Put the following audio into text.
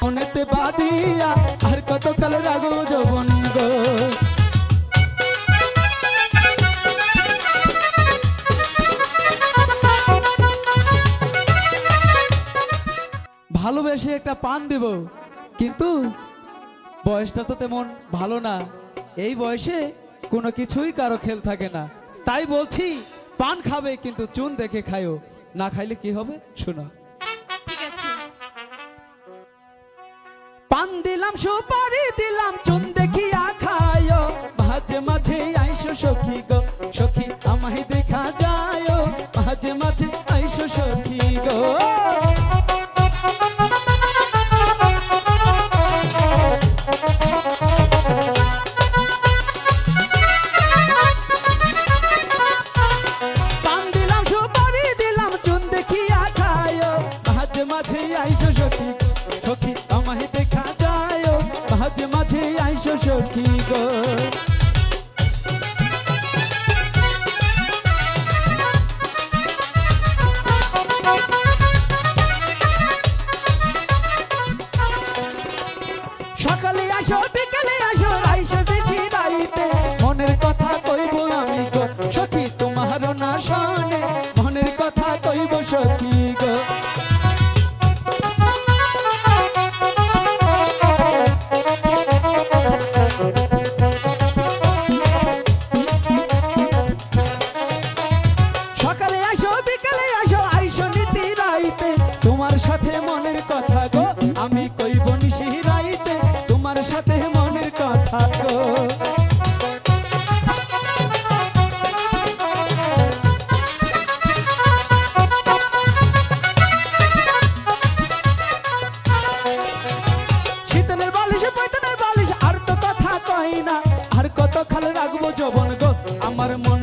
মনেতে বাঁধিয়া আর কত কাল রাখবো যৌবন গো। ভালোবেসে একটা পান দেব, কিন্তু বয়সটা তো তেমন ভালো না, এই বয়সে কোনো কিছুই কারো খেল থাকে না। তাই বলছি পান খাবে কিন্তু চুন দেখে খায়ো, না খাইলে কি হবে শোনো। ঠিক আছে। পান দিলাম সুপারি দিলাম চুন দেখিয়া খায়ো, মাঝে মাঝে আইসো সখী গো সখী আমায় দেখা যায়, মাঝে মাঝে আইসো সখী গো। মাঝে আইসো সখী সখী আমায় দেখা যায়, মাঝে মাঝে আইসো সখী গো। সকালে আসো বিকালে আসো আইসো বেছি রাইতে, মনের কথা কইব আমি গো সখী তোমারও না শোনে, মনের কথা কইব সখী গো। তোমার সাথে মনের কথা গো আমি কইব নিশি রাইতে, তোমার সাথে মনের কথা গো। শীতনের বালিশ পৈতনের বালিশ আর তো কথা কই না, আর কত খাল রাখবো যৌবন গো আমার মন